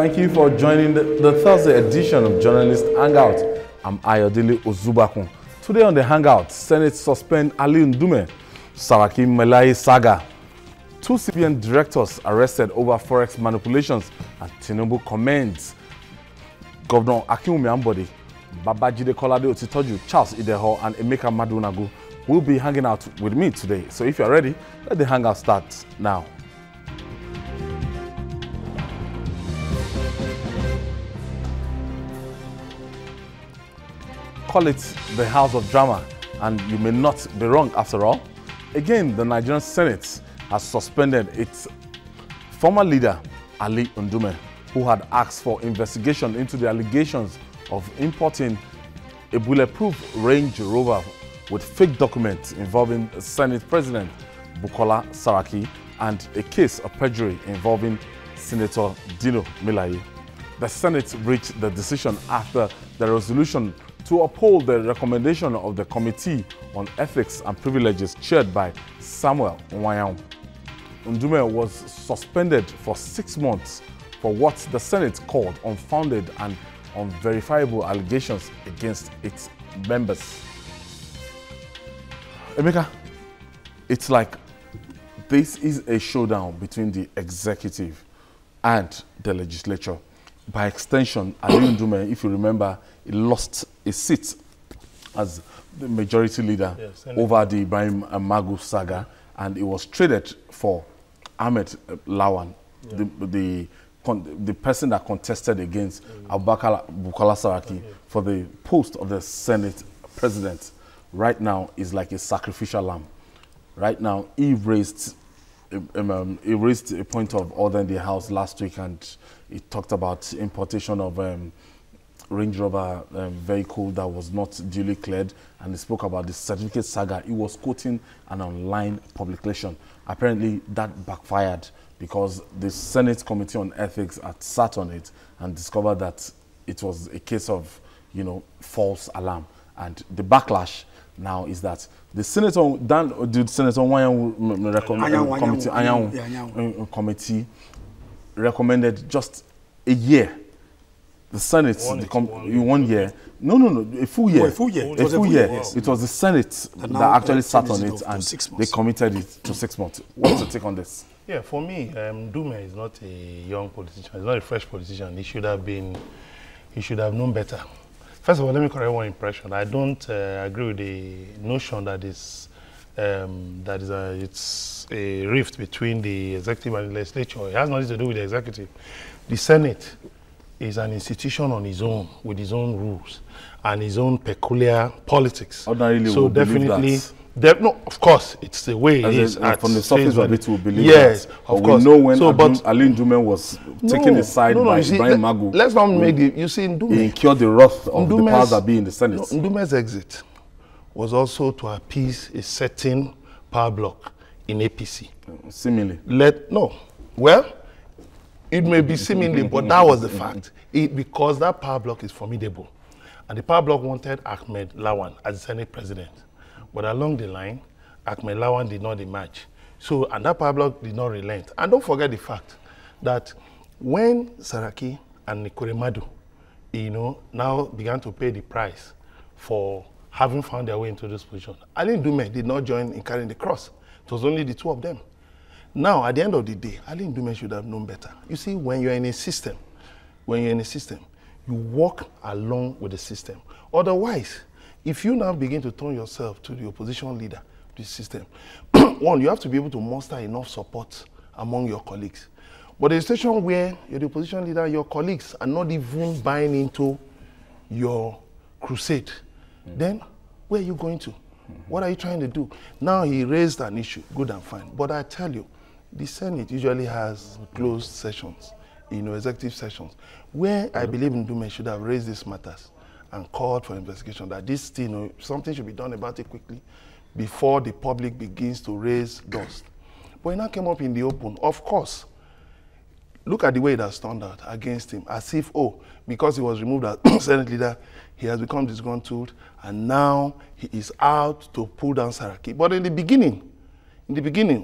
Thank you for joining the Thursday edition of Journalist Hangout. I'm Ayodele Ozubakun. Today on the Hangout, Senate suspend Ali Ndume, Saraki Melai saga. 2 CBN directors arrested over forex manipulations, and Tinubu commends. Governor Akinwumi Ambode, Babajide Kolade Otitoju, Charles Ideho, and Emeka Madunagu will be hanging out with me today. So if you're ready, let the Hangout start now. Call it the House of Drama, and you may not be wrong after all. Again, the Nigerian Senate has suspended its former leader, Ali Ndume, who had asked for investigation into the allegations of importing a bulletproof Range Rover with fake documents involving Senate President Bukola Saraki and a case of perjury involving Senator Dino Melaye. The Senate reached the decision after the resolution to uphold the recommendation of the Committee on Ethics and Privileges chaired by Samuel Nwanyam. Ndume was suspended for 6 months for what the Senate called unfounded and unverifiable allegations against its members. Emeka, it's like this is a showdown between the executive and the legislature. By extension, Ali Ndume, if you remember, he lost a seat as the majority leader over the Ibrahim Magu saga, and it was traded for Ahmed Lawan, the person that contested against Bukola Saraki for the post of the Senate President. Right now is like a sacrificial lamb. Right now, he raised a point of order in the House last week, and he talked about importation of Range Rover vehicle that was not duly cleared, and he spoke about the certificate saga. He was quoting an online publication. Apparently, that backfired because the Senate Committee on Ethics had sat on it and discovered that it was a case of, false alarm. And the backlash now is that the Senator committee recommended just a year. The Senate, 1 year. No, a full year. A full year. A full year. Yes. It was the Senate that actually sat on it, and they committed it to 6 months. What's your take on this? Yeah, for me, Ndume is not a young politician. He's not a fresh politician. He should have known better. First of all, let me correct one impression. I don't agree with the notion that it's a rift between the executive and the legislature. It has nothing to do with the executive. The Senate is an institution on its own, with its own rules and its own peculiar politics. Ordinarily, so definitely, no, of course, it's the way it is. From the surface of it, we believe yes, that. Of course. We know when Ali Ndume was taken aside by Ibrahim Magu. Let's not make it. You see, Ndume, he incurred the wrath of the powers that be in the Senate. No, Ndume's exit was also to appease a certain power block in APC. Seemingly. Well, it may be seemingly, but that was the fact. Because that power block is formidable. And the power block wanted Ahmed Lawan as the Senate President. But along the line, Ahmed Lawan did not emerge. And that power block did not relent. And don't forget the fact that when Saraki and Nikoremadu, now began to pay the price for having found their way into this position, Ali Ndume did not join in carrying the cross. It was only the two of them. Now, at the end of the day, Ali Ndume should have known better. You see, when you're in a system, you walk along with the system. Otherwise, if you now begin to turn yourself to the opposition leader, the system, one, you have to be able to muster enough support among your colleagues. But a situation where you're the opposition leader, your colleagues are not even buying into your crusade, then where are you going to? What are you trying to do? Now he raised an issue, good and fine. But I tell you, the Senate usually has closed sessions, executive sessions, where I believe Ndume should have raised these matters and called for investigation, that this thing, something should be done about it quickly before the public begins to raise dust. But it now came up in the open. Of course, look at the way it has turned out against him, as if, because he was removed as Senate leader, he has become disgruntled, and now he is out to pull down Saraki. But in the beginning,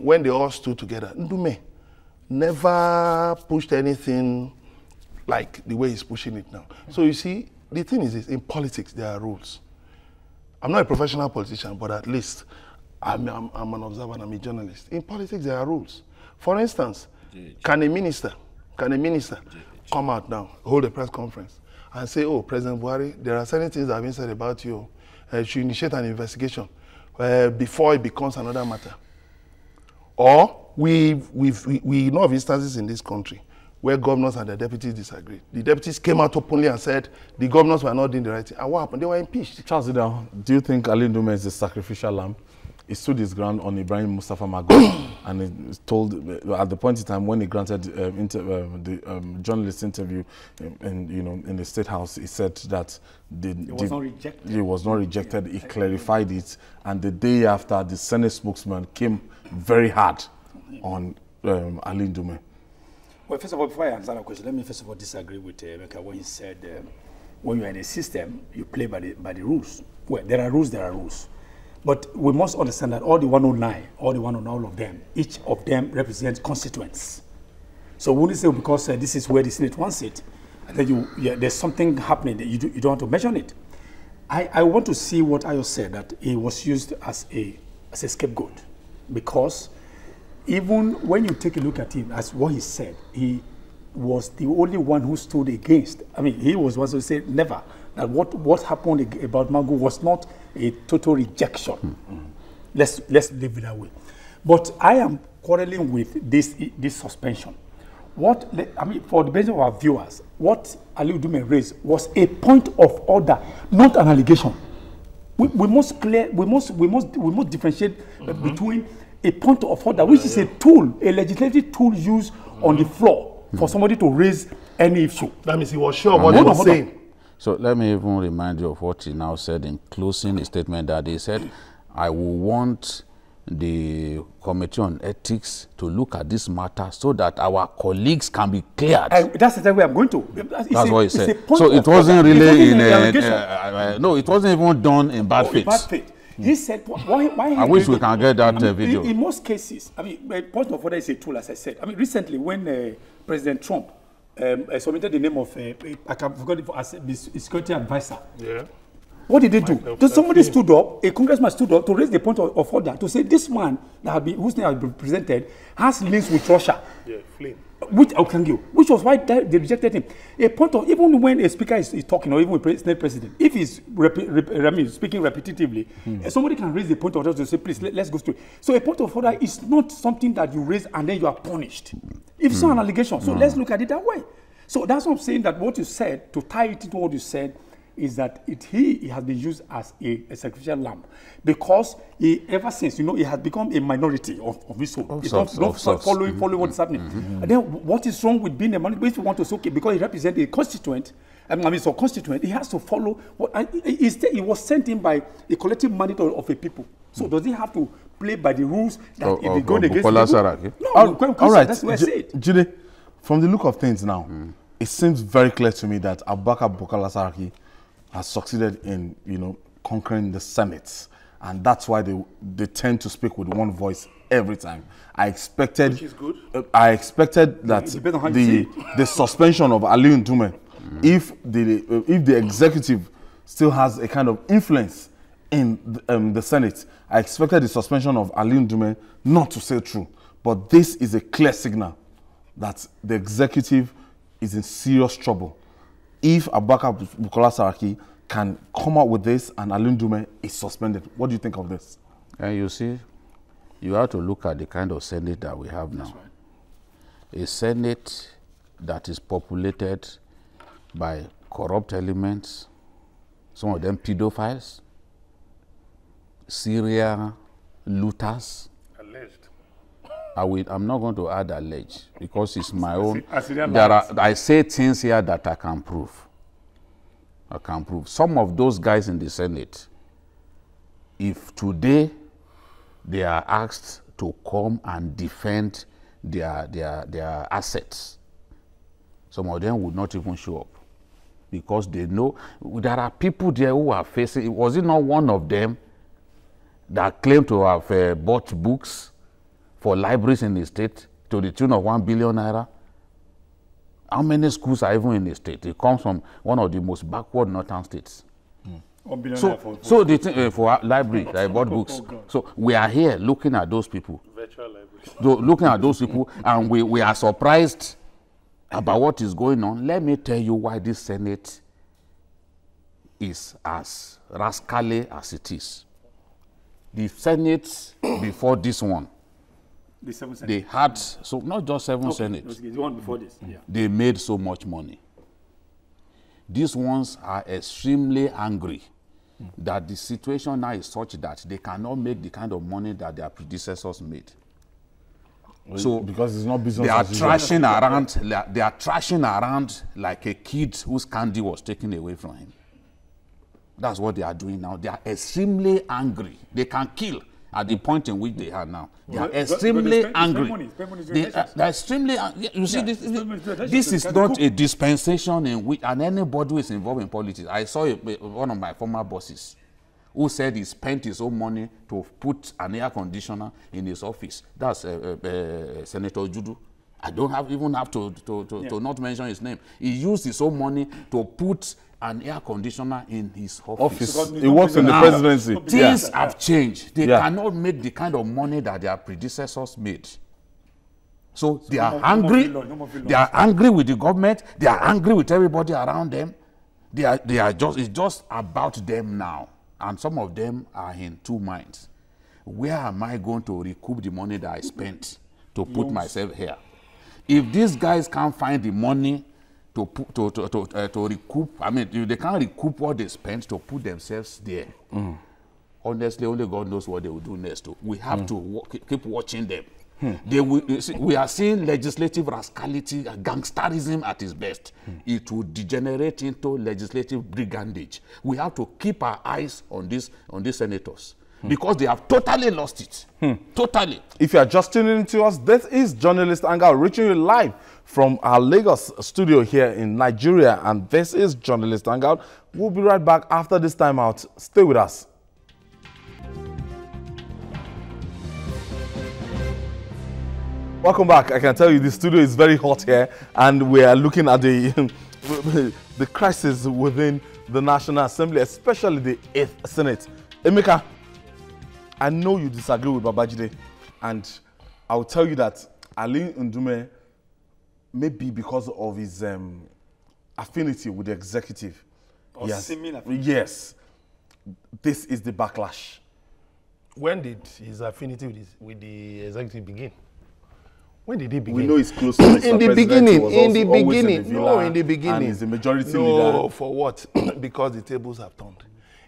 when they all stood together, Ndume never pushed anything like the way he's pushing it now. So you see, the thing is this, in politics, there are rules. I'm not a professional politician, but at least I'm an observer and I'm a journalist. In politics, there are rules. For instance, can a minister come out now, hold a press conference, and say, oh, President Buhari, there are certain things that have been said about you. You should initiate an investigation before it becomes another matter. Or we know of instances in this country where governors and their deputies disagreed. The deputies came out openly and said the governors were not doing the right thing. And what happened? They were impeached. Charles, do you think Ali Ndume is a sacrificial lamb? He stood his ground on Ibrahim Mustafa Magomed and he told, at the point in time when he granted the journalist interview in the State House, he said that it was not rejected. He was not rejected. He clarified it, and the day after, the Senate spokesman came very hard on Ali Ndume. Well, first of all, before I answer that question, let me first of all disagree with Emeka when he said when you're in a system, you play by the rules. Well, there are rules, there are rules. But we must understand that all the 109, all of them, each of them represents constituents. So when you say because this is where the Senate wants it, and then there's something happening that you don't want to mention it. I want to see what Ayo said, that he was used as a scapegoat, because even when you take a look at him, as what he said, he was the only one who stood against. I mean, he was one who said never. That what happened about Mago was not a total rejection. Let's leave it that way. But I am quarreling with this suspension. For the benefit of our viewers, what Ali Ndume raised was a point of order, not an allegation. We must differentiate between a point of order, which is a tool, a legislative tool used on the floor for somebody to raise any issue. That means he was sure what he was saying. So let me even remind you of what he now said in closing his statement, that he said, I will want the Committee on Ethics to look at this matter so that our colleagues can be cleared. That's the way I'm going to. That's what he said. So it wasn't really no, it wasn't even done in bad faith. Bad faith. He said, why I wish we can get that video. In most cases, point of order is a tool, as I said. Recently, when President Trump submitted the name of, I forgot it, as the security advisor. Yeah. What did they do? Somebody stood up, a congressman stood up to raise the point of order, to say this man whose name has been presented has links with Russia. Yeah, Flynn. Which was why they rejected him. A point of, even when a speaker is talking, or even a Senate president, if he's speaking repetitively, somebody can raise the point of order to say, please, let's go through it. So a point of order is not something that you raise and then you are punished. It's not an allegation. So let's look at it that way. So that's what I'm saying, that what you said, to tie it into what you said, is that he has been used as a sacrificial lamb, because ever since, he has become a minority of his own. He's not following what is happening. And then what is wrong with being a minority? If you want to say, okay, because he represents a constituent, so constituent, he has to follow what he was sent in by a collective mandate of a people. So does he have to play by the rules that if he goes against the No, all right. That's where I say it. Jide, from the look of things now, it seems very clear to me that Abubakar Bukola Saraki has succeeded in, conquering the Senate, and that's why they tend to speak with one voice every time. I expected, which is good. I expected that the suspension of Ali Ndume, if the executive still has a kind of influence in the Senate, I expected the suspension of Ali Ndume not to sail through. But this is a clear signal that the executive is in serious trouble. If Abubakar Bukola Saraki can come out with this and Ali Ndume is suspended, what do you think of this? And you see, you have to look at the kind of Senate that we have now. That's right. A Senate that is populated by corrupt elements, some of them pedophiles, serial looters. Alleged. I'm not going to add alleged because it's my own. I say things here that I can prove. I can prove. Some of those guys in the Senate, if today they are asked to come and defend their assets, some of them would not even show up, because they know there are people there who are facing. Was it not one of them that claimed to have bought books for libraries in the state to the tune of 1 billion naira? How many schools are even in the state? It comes from one of the most backward northern states. So the thing for library, I bought books. So we are here looking at those people. Virtual libraries. Looking at those people, and we are surprised about what is going on. Let me tell you why this Senate is as rascally as it is. The Senate before this one, they had, so not just 7 Senates. The one before this. Yeah. They made so much money. These ones are extremely angry that the situation now is such that they cannot make the kind of money that their predecessors made. So because it's not business. They are trashing around. They are trashing around like a kid whose candy was taken away from him. That's what they are doing now. They are extremely angry. They can kill at the point in which they are now. They are extremely angry. They are extremely angry. You see, this is not a dispensation in which, and anybody who is involved in politics. I saw one of my former bosses who said he spent his own money to put an air conditioner in his office. That's Senator Judu. I don't even have to not mention his name. He used his own money to put an air conditioner in his office. He works in the presidency. Things have changed. They cannot make the kind of money that their predecessors made. So they are angry. They are angry with the government. They are angry with everybody around them. They are just, it's just about them now. And some of them are in two minds. Where am I going to recoup the money that I spent to put myself here? If these guys can't find the money to recoup, I mean, if they can't recoup what they spent to put themselves there, honestly, only God knows what they will do next. We have to keep watching them. They will, we are seeing legislative rascality, gangsterism at its best. It will degenerate into legislative brigandage. We have to keep our eyes on these senators because they have totally lost it. Totally. If you are just tuning into us, this is Journalist Hangout reaching you live from our Lagos studio here in Nigeria, and this is Journalist Hangout. We'll be right back after this time out. Stay with us. Welcome back. I can tell you the studio is very hot here, and we are looking at the the crisis within the National Assembly, especially the 8th Senate. Emeka, I know you disagree with Babajide, and I'll tell you that Ali Ndume, maybe because of his affinity with the executive. Or similar. Yes. This is the backlash. When did his affinity with the executive begin? When did he begin? We know he's close to Mr. In the President. beginning, in the In beginning. And he's the majority leader. No, for what? Because the tables have turned.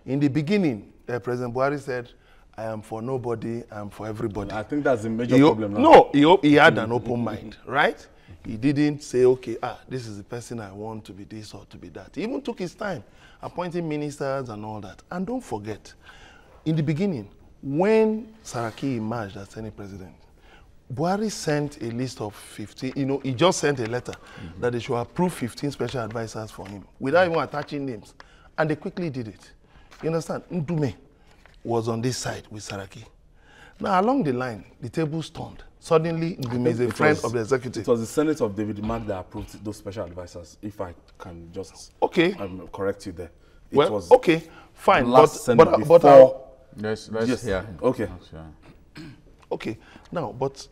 In the beginning, President Buhari said, I am for nobody, I am for everybody. I think that's the major problem now. No, he had an open mind, right? He didn't say, okay, this is the person I want to be this or to be that. He even took his time, appointing ministers and all that. And don't forget, in the beginning, when Saraki emerged as Senate president, Buhari sent a list of 15, he just sent a letter that they should approve 15 special advisors for him without even attaching names. And they quickly did it. You understand? Ndume was on this side with Saraki. Now, along the line, the tables turned. Suddenly, Ndume is a friend of the executive. It was the Senate of David Mark that approved those special advisors, if I can just correct you there. It was okay, fine. Let's hear. Okay. Okay, now, but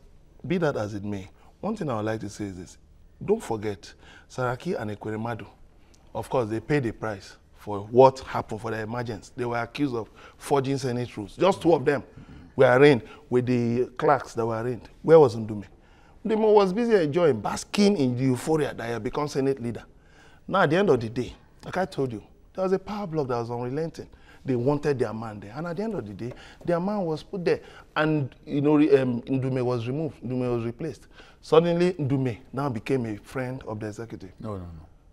be that as it may, one thing I would like to say is this. Don't forget, Saraki and Ekweremadu, of course, they paid a price for what happened, for the emergence. They were accused of forging Senate rules. Just 2 of them were arraigned with the clerks that were arraigned. Where was Ndume? Ndume was busy enjoying, basking in the euphoria that he had become Senate leader. Now, at the end of the day, like I told you, there was a power block that was unrelenting. They wanted their man there. And at the end of the day, their man was put there. And, Ndume was removed. Ndume was replaced. Suddenly, Ndume now became a friend of the executive. No.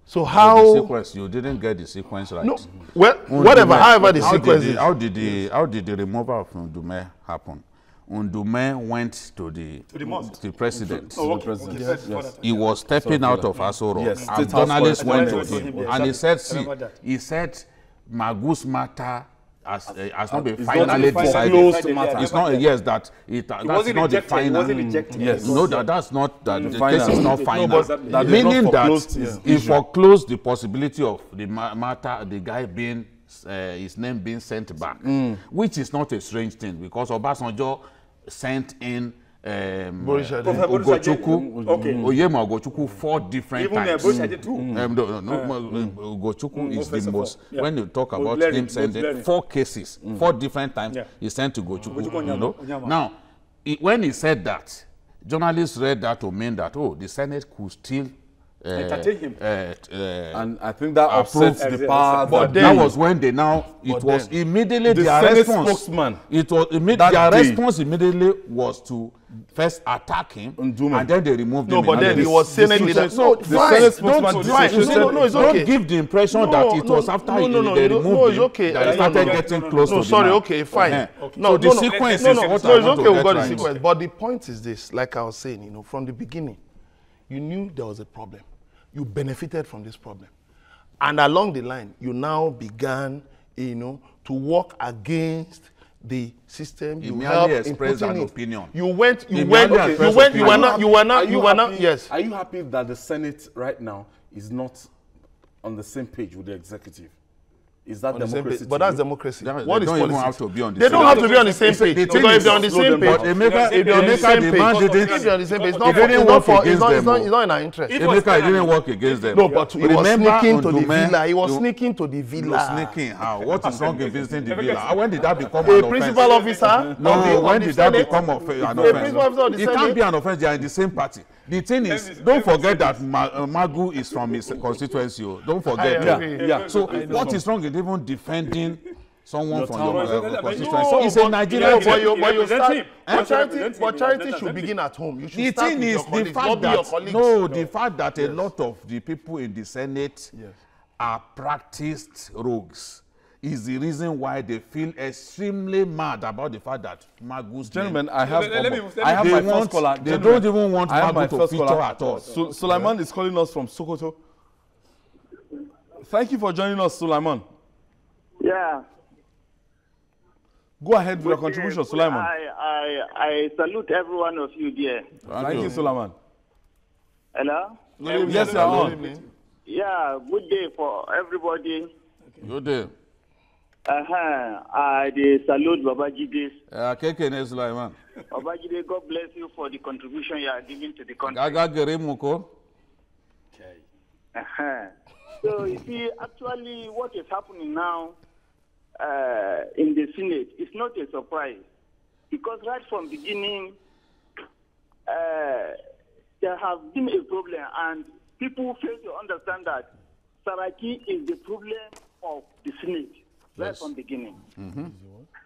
So how... The sequence, you didn't get the sequence right. No, well, however the sequence is. How did the removal of Ndume happen? Ndume went to the president. Yes. He was stepping out of Aso Rock. Yes. And journalists went to him. And he said, Magus matter has not been It's finally not a decided. closed matter. It's not, yes, that that's not the final. Yes. No, that's not, that the final. case is not final. No, but that is Meaning not that foreclosed it foreclosed the possibility of the matter, the guy being, his name being sent back, which is not a strange thing, because Obasanjo sent in Ugochukwu, Oyema Ugochukwu, 4 different times. Ugochukwu is the most, when you talk about him sending 4 cases, 4 different times, he sent to Ugochukwu, you know. Now, when he said that, journalists read that to mean that, oh, the Senate could still entertain him. And I think that upsets the power. But that was when they now, it was immediately the their Senate response. Spokesman, it was their response immediately was to first attack him, and then they removed him. No, but then he was Senate leader. No, the Senate spokesman. No, it's okay. Don't give the impression that it was after they removed him. No, it's okay. That they started getting close to the man. Okay, fine. So the sequence is what I want to get right. It's okay, we got the sequence. But the point is this, like I was saying, you know, from the beginning, you knew there was a problem. You benefited from this problem. And along the line, you now began, you know, to work against the system. You merely expressed an opinion. You were not, yes. Are you happy that the Senate right now is not on the same page with the executive? Is that democracy? But that's democracy. What is politics? They don't have to be on the same page. They don't have to be on the same page. Because if they're on the same page, it's not in our interest. Emeka didn't work against them. No, but he was sneaking to the villa. He was sneaking to the villa. Sneaking how? What is wrong in visiting the villa? When did that become an offense? A principal officer? No, when did that become an offense? It can't be an offense. They are in the same party. The thing is, don't forget that Magu is from his constituency. Don't forget. Yeah. So what is wrong in even defending someone from your constituency? It's a Nigerian. But charity should begin at home. You should start with your colleagues, not be your colleagues. No, the fact that a lot of the people in the Senate are practiced rogues is the reason why they feel extremely mad about the fact that Magu's gentlemen, I have my first caller. They don't even want Magu to feature at all. Sulaiman is calling us from Sokoto. Thank you for joining us, Sulaiman. Yeah. Go ahead with your contribution, Sulaiman. I salute every one of you there. Thank you, Sulaiman. Hello? Yes, you are on. Yeah, good day for everybody. Good day. I salute Babajide. Sulaiman. Babajide, God bless you for the contribution you are giving to the country. So you see, actually, what is happening now in the Senate is not a surprise, because right from the beginning, there has been a problem, and people fail to understand that Saraki is the problem of the Senate right from the beginning.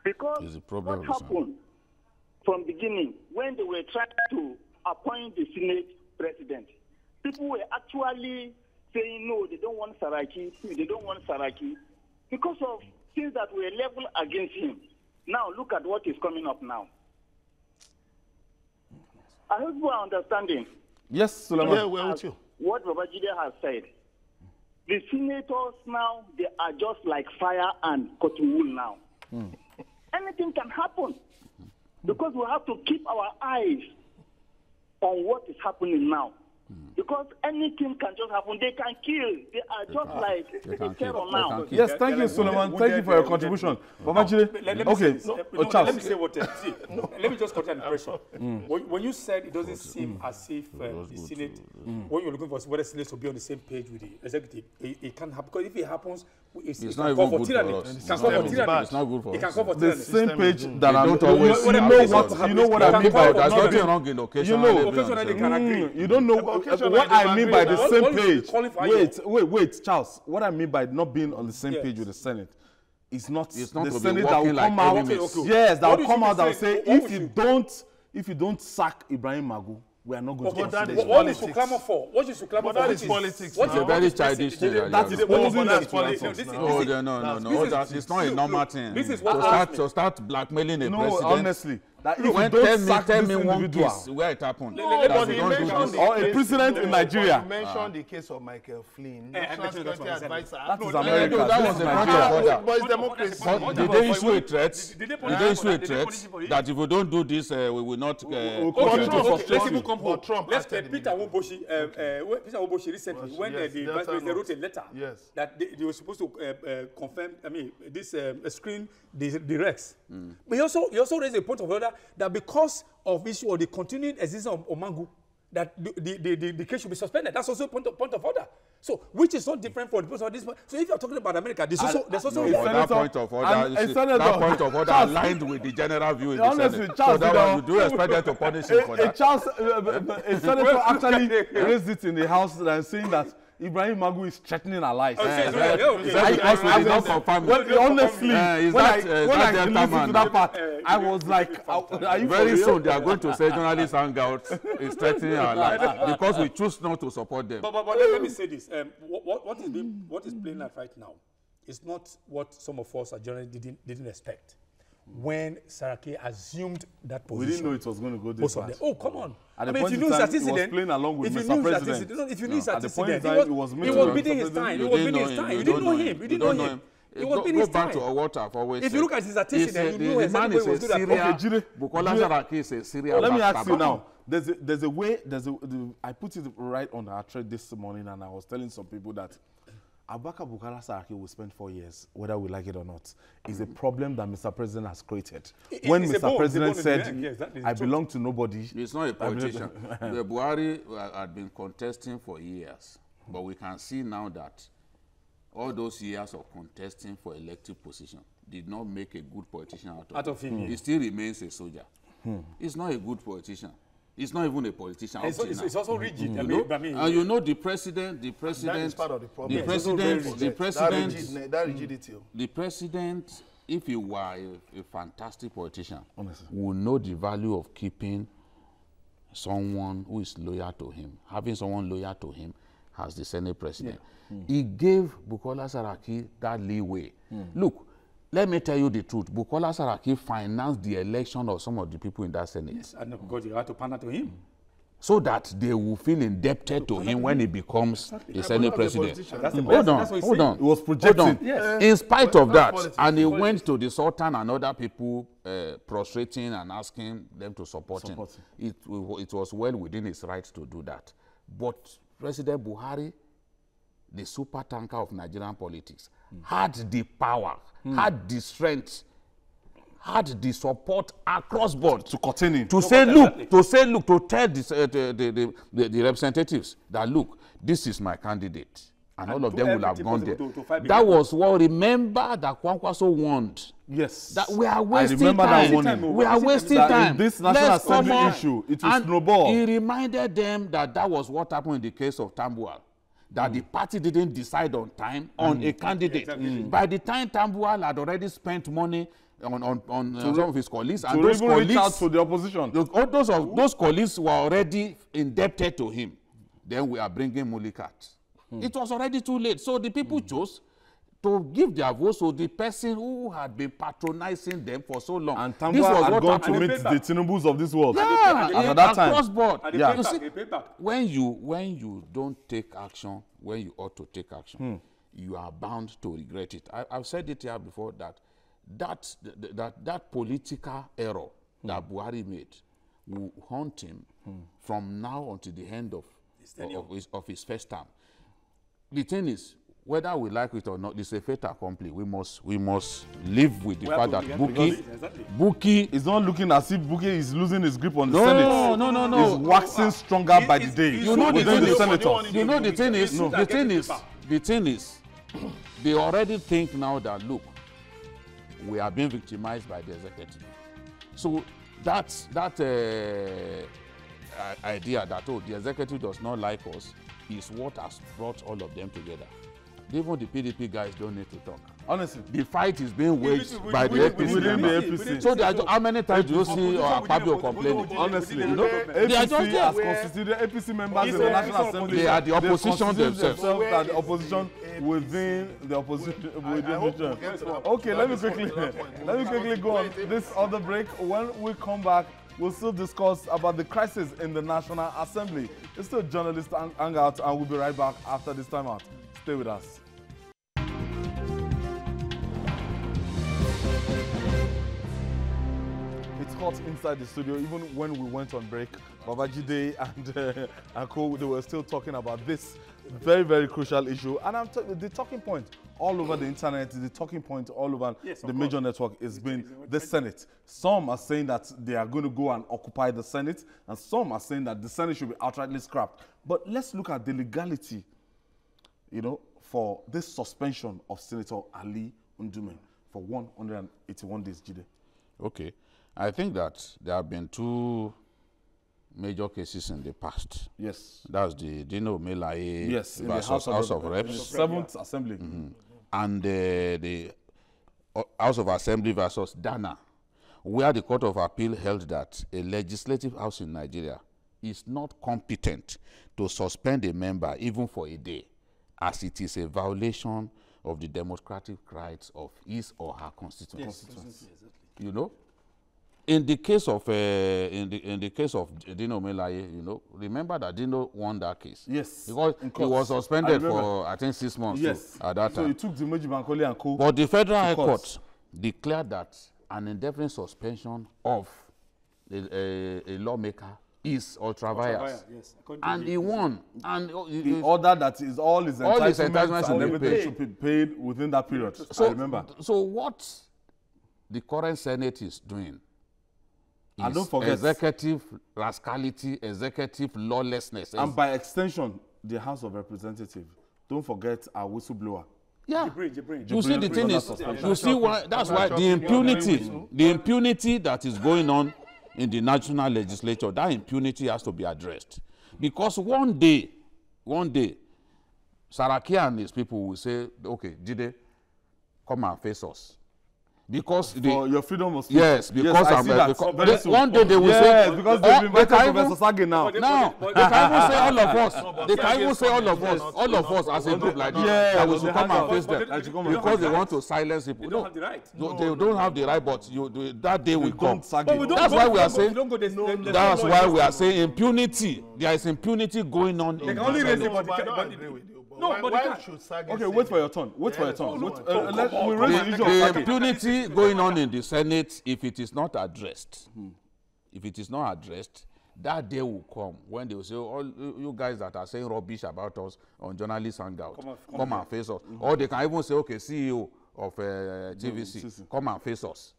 Because what happened from the beginning, when they were trying to appoint the Senate president, people were actually saying, no, they don't want Saraki, because of things that were leveled against him. Now, look at what is coming up now. I hope you are understanding. Yes, Sulaiman. Yeah, we're with you. What Babajide has said. The senators now, they are just like fire and cotton wool now. Anything can happen, because we have to keep our eyes on what is happening now. Because anything can just happen. They can kill. They are just like a terror now. Yes, thank you, Suleiman. Thank you for your contribution. Okay. Let me say what. Let me just cut an impression. When you said it doesn't seem as if the Senate, when you're looking for whether Senate will be on the same page with the executive, it can't happen. Because if it happens, it's not even good for us. It's not good for us. It can come for the same page that I'm. You know what I mean by that. There's nothing wrong in occasionally. You don't know what I mean by the same page. Wait, Charles. What I mean by not being on the same page with the Senate is not the Senate that will come out. Yes, that will come out and say if you don't sack Ibrahim Magu, we are not going to. What is to clamor for? What is to clamor for? That is politics. It's a very childish thing. That is politics. No. It's not a normal thing. This is what to start blackmailing a president. Honestly, That if you when don't sack tell this me one individual, case where it happened. No, but we he don't do mentioned this. the Or a case- president in Nigeria. You mentioned the case of Michael Flynn, I national mentioned that security one, advisor. That is No, America. no, that This was is a Nigeria. point of But it's democracy. But did they issue a threat? Did they Did they issue a punish threat him? that if we don't do this, we will not We'll But continue to Trump- frustrate Let's you. even come home. But Trump Let's acted Peter immediately. Woboshi recently, when Yes, the Delta vice president wrote a North. letter Yes. that they were supposed to confirm, this screen the Rex. But he also raised a point of order that because of issue of the continuing existence of Omangu, that the case should be suspended. That's also a point of order. So, which is not different from the person of this. So, if you're talking about America, there's also No, a but that senator- point of order, and you a see, senator- that point of order Charles- aligned with the general view in the Honestly, Senate. Charles, So that you one, know, you do expect them to punish him for a that. Charles, a senator actually raised it in the House and saying that Ibrahim Magu is threatening our lives. He did not confirm it. Honestly, is when that, I that Delta listened man? to that part, I was like, are you Very for real? soon they are going to say journalists hangout is threatening our lives because we choose not to support them. But let me say this: what is playing out right now is not what some of us as journalists didn't expect. When Saraki assumed that position, We didn't know it was going to go this most of far. them. Oh, come on! At I the mean, point if you in knew time, his he was antecedent, playing along with if you Mr. knew his President. antecedent, if you knew his At the point in antecedent, time, he was he meeting was with bidding Mr. his time. He President. was bidding his time. You didn't know him. You didn't know him. He was bidding his Go back time. to what I've always If said. you look at his antecedent, you know the man exactly is what a he was doing. serial. Okay, Jide, Bukola Jide, Saraki is a serial. Let me ask you backstabber. now. There's a way. I put it right on our thread this morning, and I was telling some people that Abubakar Bukola Saraki will spend 4 years, whether we like it or not. Is a problem that Mr. President has created. When It's a Mr. bone, President it's a bone in the said, end. Yes, that is "I true. belong to nobody," He's not a politician. The Buhari had been contesting for years, but we can see now that all those years of contesting for elective position did not make a good politician out of him. He still remains a soldier. He's not a good politician. He's not even a politician. It's also rigid. And you know the president, That is part of the problem. the president, That rigidity. the president, if he were a fantastic politician, Honestly. would know the value of keeping someone who is loyal to him, having someone loyal to him as the Senate president. He gave Bukola Saraki that leeway. Look, let me tell you the truth. Bukola Saraki financed the election of some of the people in that Senate. Yes, and because you have to pander to him. So that they will feel indebted to him when he becomes the Senate president. That's the Hold that's what on, he's hold saying. on. He was projecting. Hold on. Yes. In spite of that, politics. and he went to the Sultan and other people prostrating and asking them to support him. It was well within his rights to do that. But President Buhari, the super tanker of Nigerian politics, had the power, had the strength, had the support across board to contain him. to say, look, to tell the representatives that, look, this is my candidate. And all of do them will have everything gone there. possible to fight That behind was what, remember that Kwankwaso warned. Yes. That we are I wasting remember that time. warning. We are wasting That time. in this National Let's Assembly come on. issue, it will And snowball. he reminded them that was what happened in the case of Tambuwal. That the party didn't decide on time on a candidate. Exactly. By the time Tambuwal had already spent money on some of his colleagues, and To those even reach out colleagues, to the opposition. those colleagues were already indebted to him. Then we are bringing Mulikat. It was already too late. So the people chose to give their votes to the person who had been patronizing them for so long. And This Tambua was had what gone to happened. meet the Tinubus of this world. Yeah, at that time. across board. And they Yeah. pay You back, see, they pay back. when you don't take action when you ought to take action, you are bound to regret it. I've said it here before that political error that Buhari made will haunt him from now until the end of his first term. The thing is, whether we like it or not, it's a fait accompli. We must live with the fact that Buki It's not looking as if Buki is losing his grip on the No, Senate. no. He's waxing stronger by the day. You know the within thing the is, senators. you know the thing is, they already think now that, look, we are being victimized by the executive. So that idea that, oh, the executive does not like us is what has brought all of them together. Even the PDP guys don't need to talk. Honestly, the fight is being waged by the APC. Within the APC. So how many times do you see Akpabio complaining? Honestly, you know, They are just APC there. has constituted APC members in the National Assembly. They are the opposition themselves. Are the opposition within the opposition. Okay, let me quickly go on this other break. When we come back, we'll still discuss about the crisis in the National Assembly. It's still journalist hangout, and we'll be right back after this time out. Stay with us. It's hot inside the studio. Even when we went on break, Babajide and Ako, they were still talking about this very, very crucial issue. And the talking point all over the internet, the talking point all over the major network has been the Senate. Some are saying that they are going to go and occupy the Senate, and some are saying that the Senate should be outrightly scrapped. But let's look at the legality, you know, for this suspension of Senator Ali Ndume for 181 days, Jide. Okay. I think that there have been two major cases in the past. Yes. That's the Dino Melaye versus in the House of Reps. 7th Assembly. Mm-hmm. And the House of Assembly versus Dana, where the Court of Appeal held that a legislative house in Nigeria is not competent to suspend a member even for a day, as it is a violation of the democratic rights of his or her constituency. Yes, exactly. You know? In the case of in the case of Dino Melaye, you know, remember that Dino won that case. Yes. Because he was suspended for I think 6 months. Yes. At that time. So he took the Meji Bankole and co. But the Federal High Court declared that an indefinite suspension of a lawmaker is ultra-vires. Yes. And he won. And the order that is all his entitlements and everything should be paid within that period. So, I remember. So what the current Senate is doing and don't forget executive rascality, executive lawlessness. And by extension, the House of Representatives. Don't forget our whistleblower. Yeah. Jibril. You see, the thing is, you see why, that's why the impunity that is going on in the national legislature, that impunity has to be addressed. Because one day, Saraki and his people will say, okay, Jide, come and face us. Because for your freedom of speech. Yes, because because one day they will say, because they've invited Professor Sage now. No, they can even say all of us. They can even say all of us as a group like this. That we should come and face them because they want to silence people. They don't have the right. They don't have the right, but that day will come. That's why we are saying. That's why we are saying impunity. There is impunity going on. They can only raise it, no, why should Sage okay, wait for your turn. Wait for your turn. We raise the issue of the impunity going on in the Senate, if it is not addressed, that day will come when they will say, all you guys that are saying rubbish about us on journalist hangout, come and face us. Or they can even say, okay, CEO of TVC, come and face us.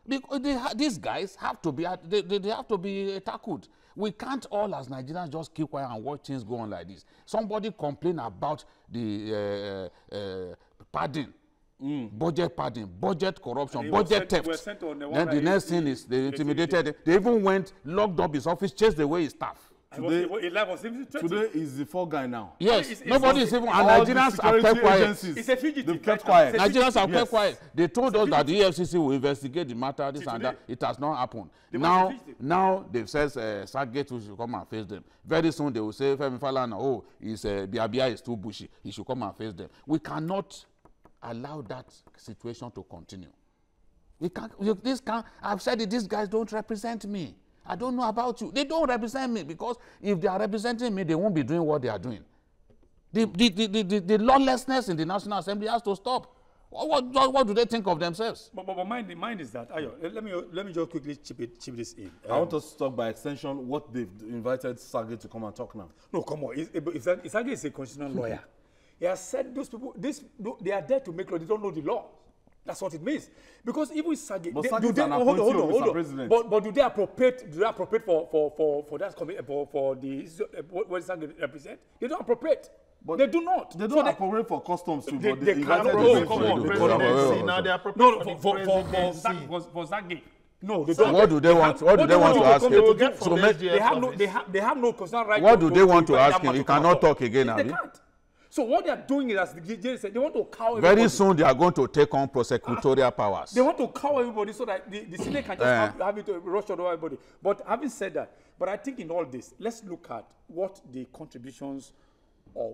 Because these guys have to be, they have to be tackled. We can't all as Nigerians just keep quiet and watch things go on like this. Somebody complain about the padding, budget padding, budget corruption, budget theft. Then the next thing is they intimidated. They even went, locked up his office, chased away his staff. Today is the fall guy now. Yes, nobody is even, and Nigerians have kept quiet. It's a fugitive. They've kept quiet. Nigerians have kept quiet. They told us that the EFCC will investigate the matter, this and that. It has not happened. Now they've said Sage should come and face them. Very soon they will say, Femi Falana, oh, Biabia is too bushy. He should come and face them. We cannot allow that situation to continue. We can't. I've said it. These guys don't represent me. I don't know about you. They don't represent me because if they are representing me, they won't be doing what they are doing. The lawlessness in the National Assembly has to stop. What do they think of themselves? But mind is that, Ayo, let me just quickly chip this in. I want us to talk by extension what they've invited Sage to come and talk now. No, come on. If Sage is a constitutional lawyer, he has said those people, they are there to make law. They don't know the law. That's what it means. Because even Sage, but Sage is an appointee of Mr. President. But do they appropriate? Do they appropriate for that for the what Sage represent? They don't appropriate. But they do not. They don't appropriate for customs too. They can't. Come on, presidency. Now they appropriate for Sage. No, they don't. What do they want? What do they want to ask him? So they have no constitutional right. What do they want to ask him? He cannot talk again. They can't. So what they are doing is, as the JJ said, they want to cow everybody. Very soon they are going to take on prosecutorial powers. They want to cow everybody so that the Senate can just have it to rush on everybody. But having said that, but I think in all this, let's look at what the contributions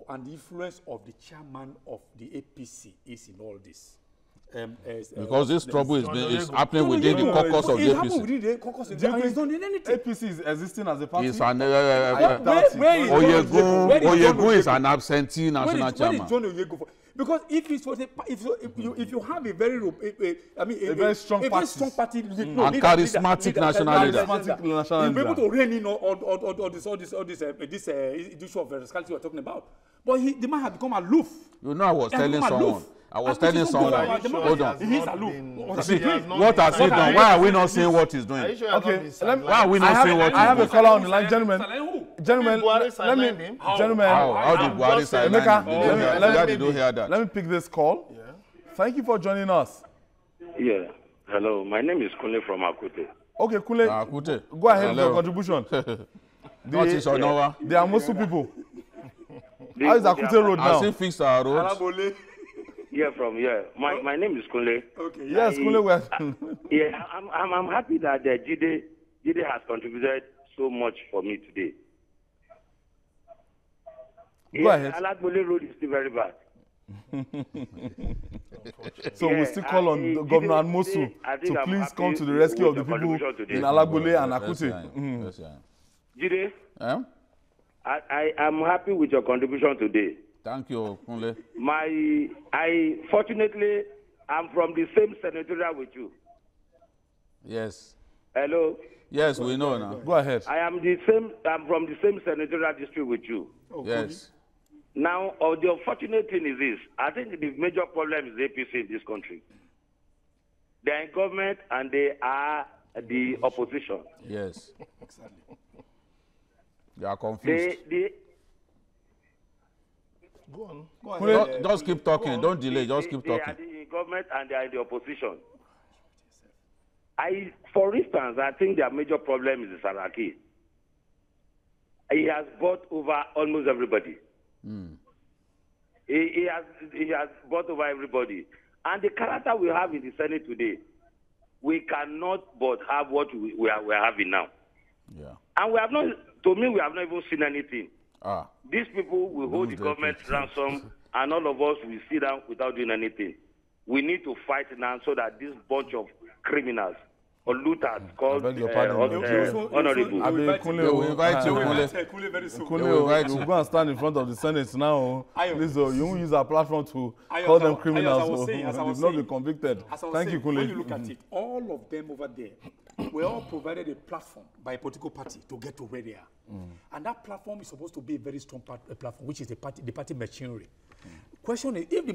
and the influence of the chairman of the APC is in all this. Because this trouble is happening within the caucus of the APC. It's within the caucus of the APC. He's not doing anything. APC is existing as a party? It's an, Oyego is an absentee national chairman. Where is John Oyego for? Because if you have a very strong party and charismatic national leader, you'll be able to rein in all this issue of radicality we're talking about. But the man has become aloof. You know, I was telling someone. Hold on. He's aloof. What has he done? Why are we not saying what he's doing? Okay, why are we not saying what he's doing? I have a caller on the line, gentlemen. How did Buhari sign him? Let me pick this call. Yeah. Thank you for joining us. Yeah. Hello. My name is Kunle from Akute. Okay, Kunle. Go ahead with your contribution. They are Muslim people. How is Akute Road now? Has he fixed our roads? Yeah, from here. My name is Kunle. Okay. Yes, Kunle. I'm happy that Jide has contributed so much for me today. Go ahead. Alagbole Road is still very bad. So we still call on Governor Anmosu to please come to the rescue of the people in Alagbole and Akute. Jide, I am happy with your contribution today. Thank you, Kunle. Fortunately, I'm from the same senatorial with you. Yes. Hello. Yes, we know now. Go ahead. I'm from the same senatorial district with you. Yes. Now, the unfortunate thing is this. I think the major problem is APC in this country. They are in government and they are the opposition. Yes. They are confused. Go on. Just keep talking. Don't delay. Just keep talking. They are in government and they are in the opposition. For instance, I think their major problem is Saraki. He has bought over almost everybody. He has bought over everybody. And the character we have in the Senate today, we cannot but have what we are having now. Yeah. And we have not even seen anything. These people will hold the government ransom, and all of us will sit down without doing anything. We need to fight now so that this bunch of criminals or looters called honorable. We'll invite you. We'll go and stand in front of the Senate now. Please, you won't use our platform to call them criminals. They've not been convicted. Thank you, Kunle. When you look at it, all of them over there, we all provided a platform by a political party to get to where they are. And that platform is supposed to be a very strong platform, which is the party machinery. Question is, if the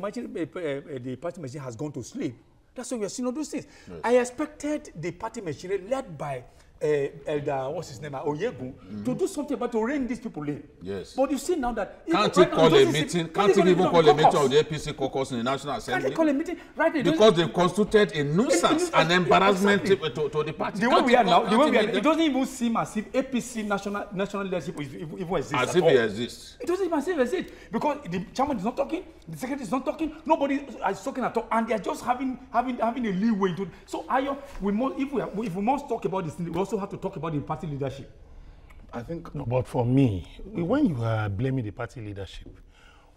party machinery has gone to sleep, that's why we are seeing all those things. Yes. I expected the party machinery led by Elder, what's his name, Oyego, to do something about to rein these people in. Yes. But you see now that... Can't he call a meeting? Can't he even call a meeting of the APC caucus in the National Assembly? Can't he call a meeting? Right. Because they constituted a nuisance, an embarrassment to the party. The way we are now, it doesn't even seem as if APC national leadership even exists. As if it exists. It doesn't even as if it exists. Because the chairman is not talking, the secretary is not talking, nobody is talking at all, and they are just having a leeway into it. So if we must talk about this thing, we also have to talk about the party leadership. I think, no, but for me, when you are blaming the party leadership,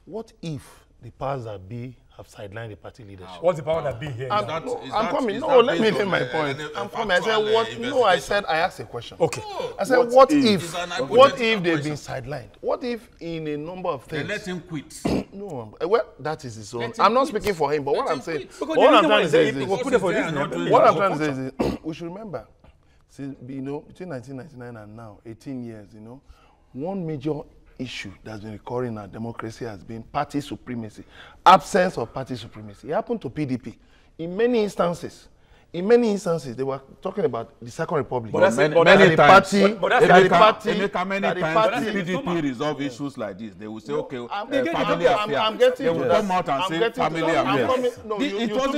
what if the powers that be have sidelined the party leadership? What's the power that be here? I'm coming. No, let me make my point. I'm coming. I said, what? No, I said, I asked a question. Okay. I said, what if they've been sidelined? What if in a number of things? They let him quit. No, well, that is his own. I'm not speaking for him, but what I'm saying, what I'm trying to say is we should remember, between 1999 and now, 18 years, one major issue that's been recurring in our democracy has been party supremacy, absence of party supremacy. It happened to PDP. In many instances, they were talking about the Second Republic. But many times PDP resolve issues like this. They will say, okay, family affairs. They will come out and say family affairs. You took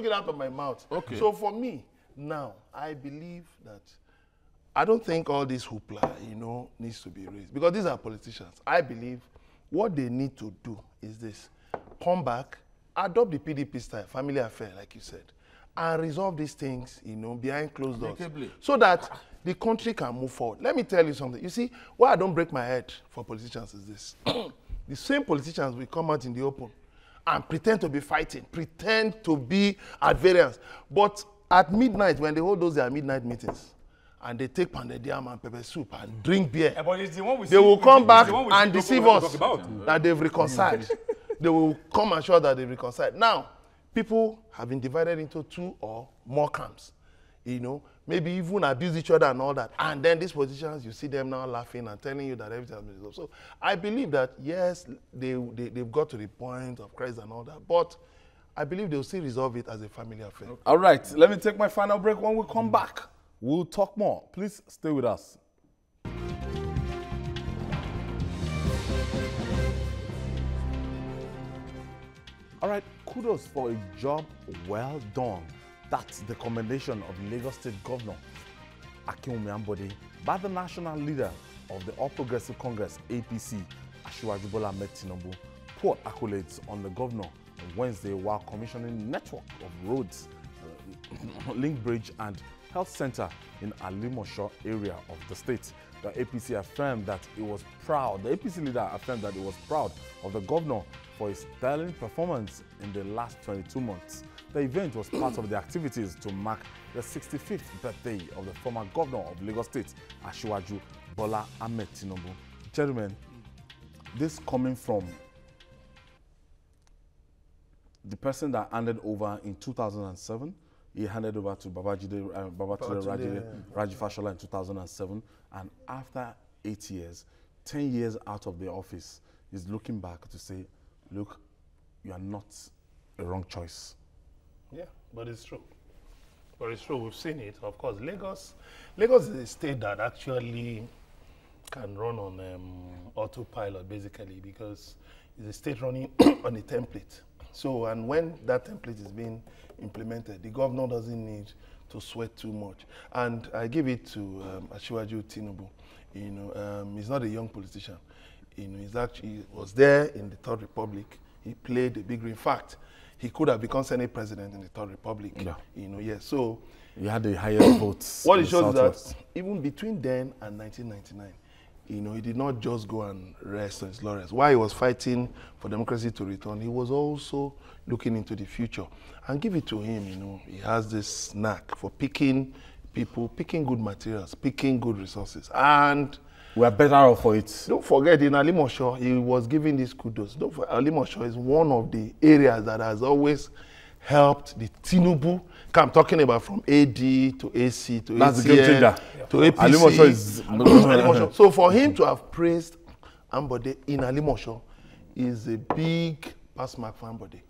it out of my mouth. Okay. So for me, now, I believe that I don't think all this hoopla, needs to be raised. Because these are politicians. I believe what they need to do is this. Come back, adopt the PDP style, family affair, like you said, and resolve these things, you know, behind closed doors, so that the country can move forward. Let me tell you something. You see, why I don't break my head for politicians is this. The same politicians will come out in the open and pretend to be fighting, pretend to be at variance. But at midnight, when they hold those their midnight meetings, and they take pounded yam and pepper soup and drink beer, they will come back and deceive us that they've reconciled. They will come and show that they've reconciled. Now, people have been divided into 2 or more camps, you know, maybe even abuse each other and all that. And then these politicians, you see them now laughing and telling you that everything has been resolved. So I believe that, yes, they've got to the point of crisis and all that, but I believe they'll still resolve it as a family affair. All right, let me take my final break. When we come back, we'll talk more. Please stay with us. All right, kudos for a job well done. That's the commendation of Lagos State Governor Akinwumi Ambode by the national leader of the All Progressive Congress, APC, Asiwaju Bola Ahmed Tinubu, poured accolades on the governor on Wednesday while commissioning network of roads, link bridge and health center in Alimosho area of the state. The APC affirmed that it was proud, the APC leader affirmed that it was proud of the governor for his sterling performance in the last 22 months. The event was part of the activities to mark the 65th birthday of the former governor of Lagos State, Asiwaju Bola Ahmed Tinubu. Gentlemen, this coming from the person that handed over in 2007, he handed over to Babatunde Raji Fashola in 2007, and after 8 years, 10 years out of the office, he's looking back to say, look, you are not a wrong choice. Yeah, but it's true. But it's true, we've seen it. Of course, Lagos is a state that actually can run on autopilot, basically, because it's a state running on a template. So, and when that template is being implemented, the governor doesn't need to sweat too much. And I give it to Asiwaju Tinubu. You know, he's not a young politician. You know, he was there in the Third Republic. He played a big role. In fact, he could have become Senate president in the Third Republic. Yeah. You know, yes. So he had the highest votes. What it shows that even between then and 1999, you know, he did not just go and rest on his laurels. While he was fighting for democracy to return, he was also looking into the future. And give it to him, you know, he has this knack for picking people, picking good materials, picking good resources. And we are better off for it. Don't forget, in Alimosho, he was giving these kudos. Don't forget, Alimosho is one of the areas that has always helped the Tinubu. I'm talking about from AD to AC to ACN to APC. Alimosho is Alimosho. So for him to have praised Ambode in Alimosho is a big pass mark for Ambode.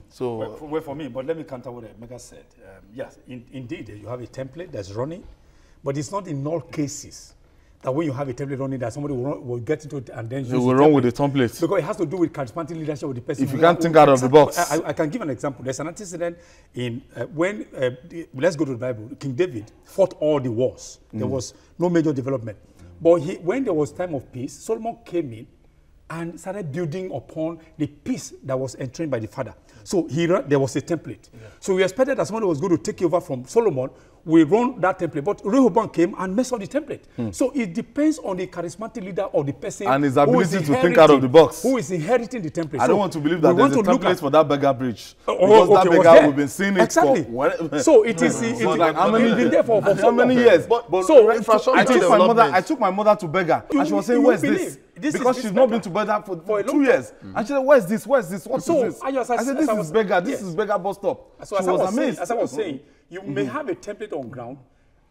So well, for me, but let me counter what Mega said. Yes, indeed, you have a template that's running, but it's not in all cases that when you have a template running, that somebody will get into it and then you will run with the template. Because it has to do with charismatic leadership of the person. If you can't think out of the box. I can give an example. There's an antecedent in when, let's go to the Bible, King David fought all the wars. There was no major development. But when there was time of peace, Solomon came in and started building upon the peace that was entrained by the father. So there was a template. Yeah. So we expected that somebody was going to take over from Solomon. We run that template, but Rehoboam came and messed up the template. So it depends on the charismatic leader or the person and his ability to think out of the box. Who is inheriting the template. I don't want to believe that there's a template for that beggar bridge. Because that beggar, we've been seeing it for... So it is... like how many been there for how many years? So I took my mother to beggar, and she was saying, where's this? Because she's not been to beggar for 2 years. And she said, where's this? Where's this? What is this? I said, this is beggar. This is beggar bus stop. So she was amazed. As I was saying, you may have a template on ground,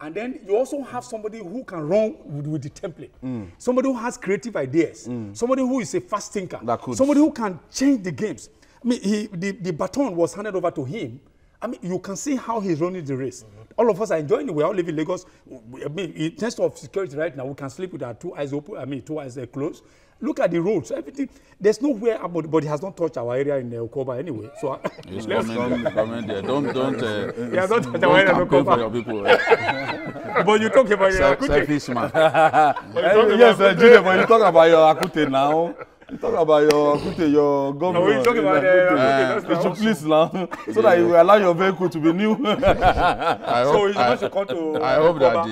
and then you also have somebody who can run with the template. Somebody who has creative ideas. Somebody who is a fast thinker. Somebody who can change the games. I mean, the baton was handed over to him. I mean, you can see how he's running the race. All of us are enjoying it. We all live in Lagos. I mean, in terms of security right now, we can sleep with our 2 eyes open. I mean, 2 eyes closed. Look at the roads, everything. There's nowhere, but it has not touched our area in Okoba anyway. So it's coming there. Don't touch our area in Okoba. Your people. But you talk about your Akute. Selfish man. Yes, Junior, but you talk about your Akute now. Talk about your government. No, we're talking about please now, so that you will allow your vehicle to be new. I hope that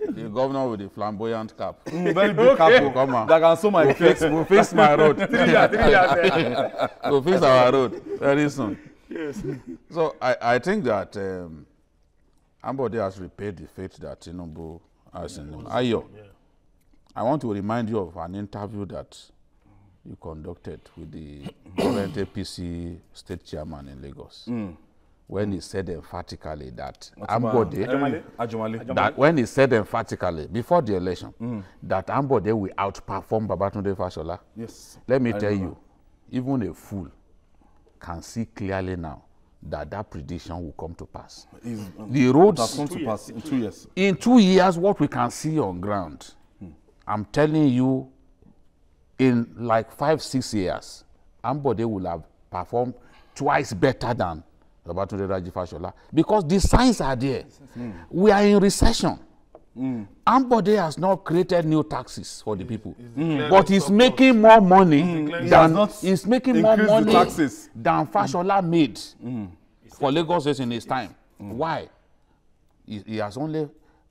the governor with the flamboyant cap, very big cap, will come that can sew my face. We'll fix my road. We'll fix our road very soon. Yes. So I think that Ambode has repaid the faith that Tinubu has in him. Ayo, I want to remind you of an interview that you conducted with the current APC state chairman in Lagos, when he said emphatically that Ambode, that when he said emphatically before the election that Ambode will outperform Babatunde Fashola. Yes. Let me tell you, even a fool can see clearly now that prediction will come to pass. The roads has come to pass in 2 years. In 2 years, what we can see on ground, I'm telling you, in like 5-6 years, Ambode will have performed twice better than Babatunde Raji Fashola, because the signs are there. We are in recession. Ambode has not created new taxes for the people, but he's making more money than Fashola made for Lagos in his time. Why? He has only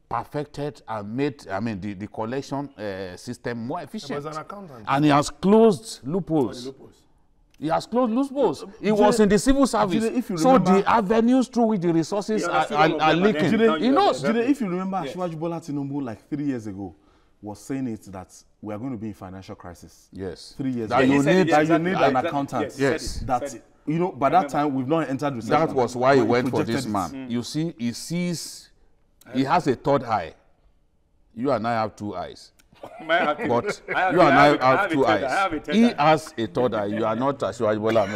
perfected and made, the collection system more efficient. And he has closed loopholes. He has closed loopholes. He was in the civil service. So the avenues through which the resources are leaking. He knows. If you remember, Asiwaju Bola Tinubu, like 3 years ago, was saying it that we are going to be in financial crisis. Yes. 3 years that ago. You need an accountant. Yes. By that time, we've not entered recession. That was why he went for this man. You see, he sees, he has a third eye. You and I have 2 eyes. But you and I have 2 eyes. He has a third eye. You are not Asiwaju Bola.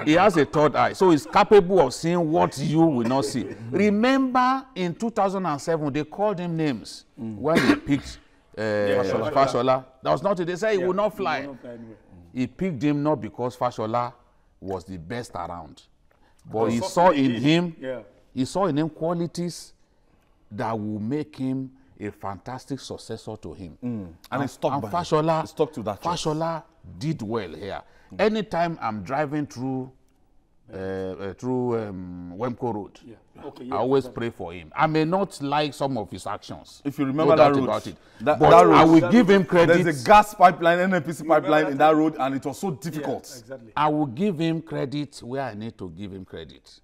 He has a third eye. So he's capable of seeing what you will not see. Remember, in 2007, they called him names when he picked Fashola. That was not it. They said he would not fly. He picked him not because Fashola was the best around, but he saw in him qualities that will make him a fantastic successor to him. And he stuck by Fashola, he stuck to that. Fashola did well here. Anytime I'm driving through Wemco Road, I always pray for him. I may not like some of his actions. If you remember that road, about it. But I will give him credit. There's a gas pipeline, NNPC pipeline in that road, and it was so difficult. Yeah, exactly. I will give him credit where I need to give him credit.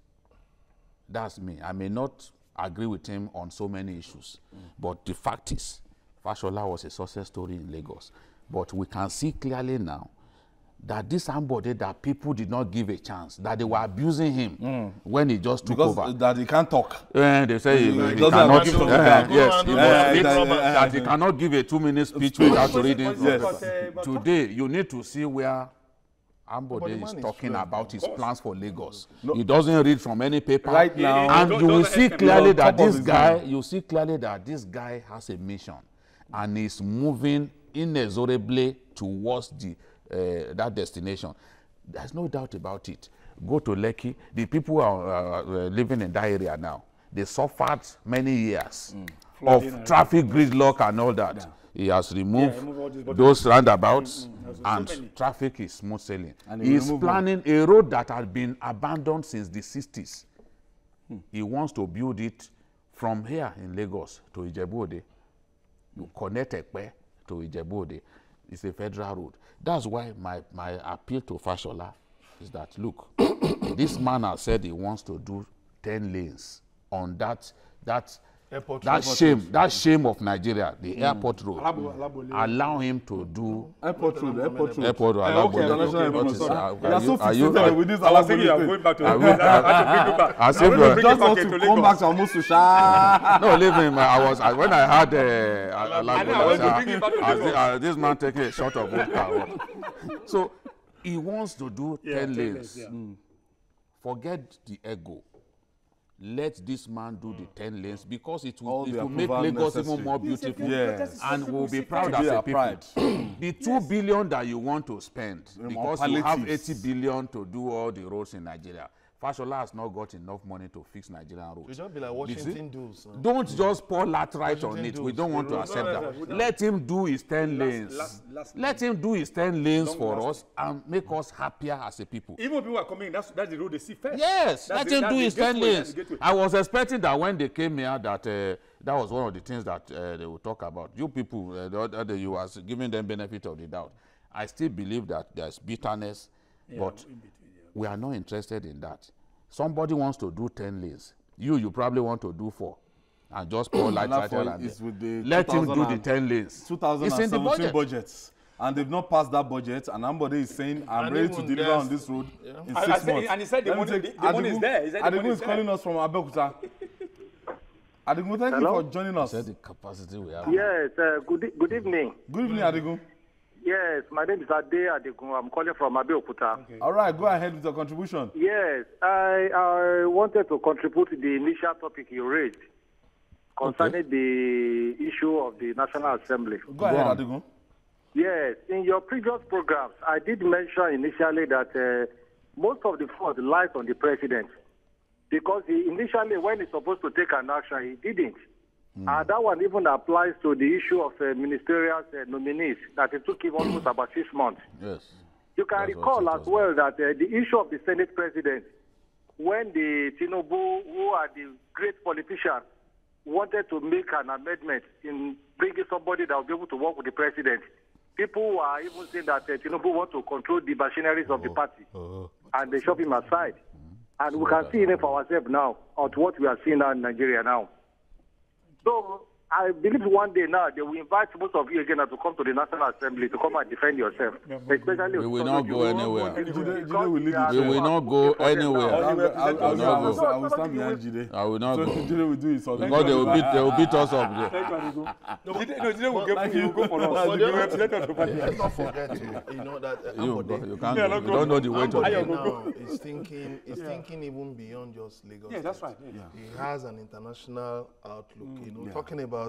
That's me. I may not agree with him on so many issues, but the fact is, Fashola was a success story in Lagos. But we can see clearly now that this Ambode that people did not give a chance, that they were abusing him when he just took over. That he can't talk. They say he cannot. That he cannot give a 2-minute speech without reading. Today, you need to see where Ambode is talking about his plans for Lagos. He doesn't read from any paper. Right now, and you will see clearly that this guy has a mission, and is moving inexorably towards that destination. There's no doubt about it. Go to Lekki. The people who are living in that area now, they suffered many years of traffic gridlock and all that. He has removed those roundabouts, and traffic is smooth sailing. He's planning a road that had been abandoned since the 60s. He wants to build it from here in Lagos to Ijebu-Ode. You connect Ekpe to Ijebu-Ode. It's a federal road. That's why my appeal to Fashola is that, look, this man has said he wants to do 10 lanes on that shame of Nigeria, the airport road. Allow him to do airport road. Are you with this? I was thinking you are going back to just want to come back to almost to No, leave him. When I had this man taking a shot of vodka. So he wants to do 10 lanes. Forget the ego. Let this man do the 10 lanes, because it will make Lagos even more beautiful, and we'll be proud as a people. The 2 billion that you want to spend, because you have 80 billion to do all the roads in Nigeria, Fashola has not got enough money to fix Nigerian roads. We don't be like Washington does. Don't just pour latrite on it. We don't want to accept that. Let him do his 10 lanes. Let him do his 10 lanes for us and make us happier as a people. Even people are coming, that's the road they see first. Yes, let him do his 10 lanes. I was expecting that when they came here that that was one of the things that they would talk about. You people, the other day you was giving them benefit of the doubt. I still believe that there's bitterness, but we are not interested in that. Somebody wants to do 10 lanes. You probably want to do 4. And just pour light right and let him do the 10 lanes. 2017 budgets. And they've not passed that budget. And somebody is saying, I'm ready to deliver on this road in 6 months. And he said the money is there. Adigun is calling us from Abeokuta. Adigun, thank you for joining us. The capacity we have. Yes, good evening. Good evening, Adigun. Yes, my name is Ade Adigun. I'm calling from Abeokuta. Okay. All right, go ahead with your contribution. Yes, I wanted to contribute to the initial topic you raised concerning the issue of the National Assembly. Go ahead, Adigun. Yes, in your previous programs, I did mention initially that most of the fault lies on the president because initially when he's supposed to take an action, he didn't. And that one even applies to the issue of ministerial nominees that it took him almost about 6 months. Yes. You can recall as well that the issue of the Senate president, when the Tinubu, who are the great politicians, wanted to make an amendment in bringing somebody that will be able to work with the president, people are even saying that Tinubu want to control the machineries of the party, and they shove him aside. And we can see it for ourselves now, of what we are seeing now in Nigeria now. So I believe one day now they will invite most of you again to come to the National Assembly to come and defend yourself. Especially we will not go anywhere. We will not go anywhere. I will stand behind Jide. I will not go. Jide will do his because they will beat us up there. Jide will go for us. Let's not forget, you know that you can't go. You don't know the way to now is thinking even beyond just Lagos. Yeah, that's right. Yeah. He has an international outlook. You know, talking about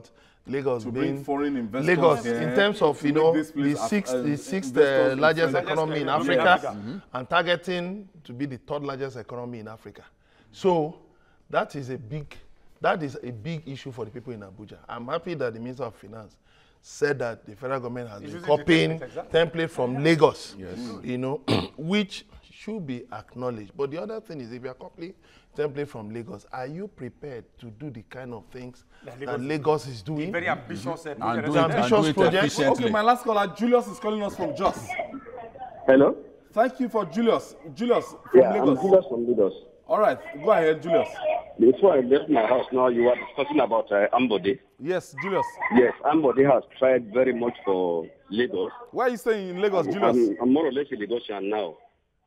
Lagos to being bring foreign investors Lagos in terms of the sixth largest economy in Africa, and targeting to be the 3rd largest economy in Africa. So that is a big issue for the people in Abuja. I'm happy that the Minister of Finance said that the federal government has been copying template from Lagos, you know, which should be acknowledged. But the other thing is, if you are copying template from Lagos, are you prepared to do the kind of things that Lagos is doing? Very ambitious, ambitious projects. Okay, my last caller, Julius, is calling us from Jos. Hello. Thank you for Julius. Julius from Lagos. I'm Julius from Lagos. All right, go ahead, Julius. Before I left my house, now you were discussing about Ambode. Yes, Julius. Yes, Ambode has tried very much for Lagos. Why are you staying in Lagos, Julius? I'm more or less a Lagosian now,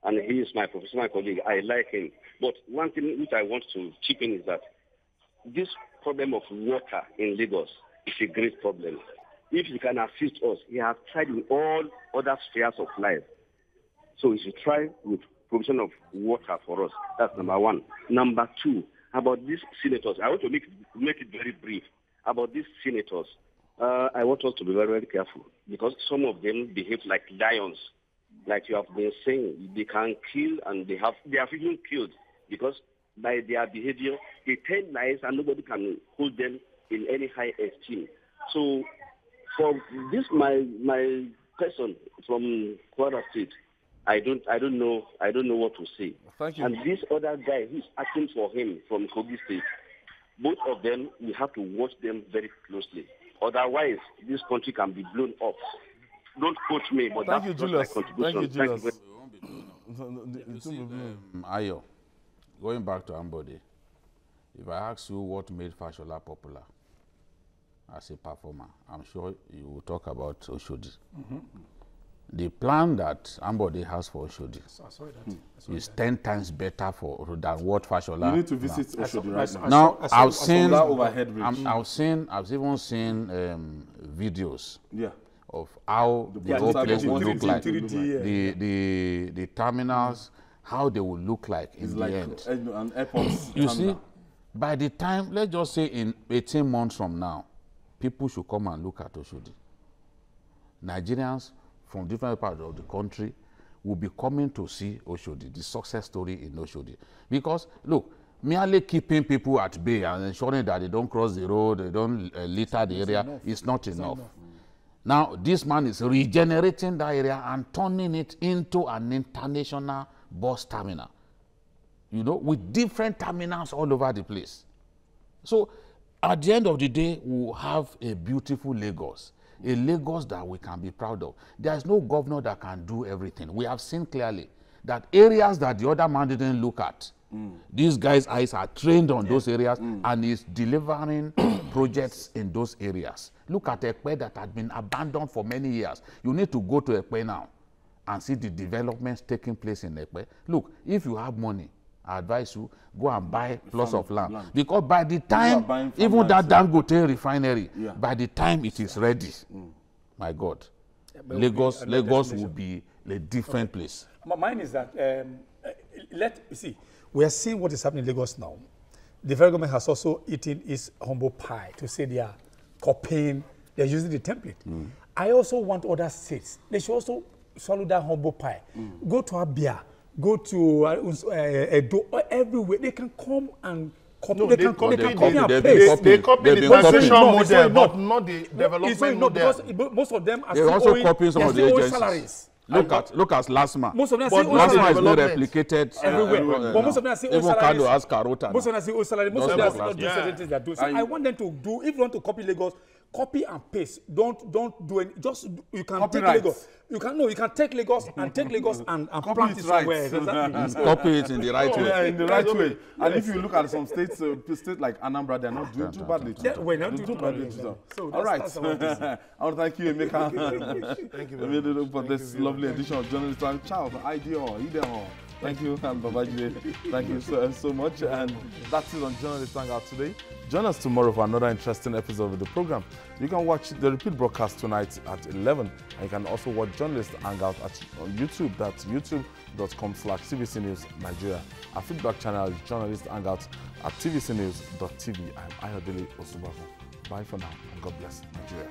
and he is my professional colleague. I like him. But one thing which I want to chip in is that this problem of water in Lagos is a great problem. If you can assist us, he has tried in all other spheres of life. So he should try with provision of water for us. That's number one. Number two, about these senators, I want to make it very brief. About these senators, I want us to be very, very careful because some of them behave like lions. Like you have been saying, they can kill and they have even killed because by their behavior, they tell lies and nobody can hold them in any high esteem. So for this, my person from Kwara State, I don't know what to say. Thank you. And this other guy who's acting for him from Kogi State, both of them, we have to watch them very closely. Otherwise, this country can be blown up. Don't quote me, but thank you, Julius. Thank you, Julius. Ayo, going back to Ambode, if I ask you what made Fashola popular as a performer, I'm sure you will talk about Oshodi. The plan that Ambode has for Oshodi is 10 times better than what Fashola. You need to visit Oshodi right now. Now, I've even seen videos of how the whole place will look like. The terminals, how they will look like in the end. An airport. You see, by the time, let's just say in 18 months from now, people should come and look at Oshodi. Nigerians from different parts of the country will be coming to see Oshodi, the success story in Oshodi. Because, look, merely keeping people at bay and ensuring that they don't cross the road, they don't litter the area is not enough. Now, this man is regenerating that area and turning it into an international bus terminal, you know, with different terminals all over the place. So, at the end of the day, we'll have a beautiful Lagos, a Lagos that we can be proud of. There is no governor that can do everything. We have seen clearly that areas that the other man didn't look at, these guys' eyes are trained on those areas and is delivering projects in those areas. Look at Ekpe that had been abandoned for many years. You need to go to Ekpe now and see the developments taking place in Ekpe. Look, if you have money, I advise you, go and buy plots of land. Because by the time, even that Dangote refinery, by the time it is ready, my God, Lagos will be a different place. Mine is that, see, we are seeing what is happening in Lagos now. The federal government has also eaten its humble pie to say they are copying, they're using the template. I also want other states, they should also swallow that humble pie. Go to Abia, go to Edo, everywhere. They can come and copy. No, they can copy and paste. They copy the taxation model, but not the development model. Because most of them are still also copying some of the agencies. Salaries. Look at Lasma. Most of them Lasma is being replicated everywhere. But most of them are still salaries. Even has Karota. Most of them are still salaries. Most of them are still not doing certain things that do. So I want them to do. If you want to copy Lagos, copy and paste. Don't do it. Just you can take Lagos. You can take Lagos and plant it somewhere. Copy it in the right way. Yeah, in the right way. And if you look at some states, states like Anambra, they're not doing too badly. All right. I want to thank you, Emeka. Thank you very much for this lovely edition of Journalist Time. Ciao, Ideo. Thank you, and Babajide. Thank you so much. And that's it on Journalist Hangout today. Join us tomorrow for another interesting episode of the program. You can watch the repeat broadcast tonight at 11. And you can also watch Journalist Hangout on YouTube. That's youtube.com/TVC News Nigeria. Our feedback channel is Journalist Hangout at tvcnews.tv. I'm Ayodele Osubafu. Bye for now, and God bless Nigeria.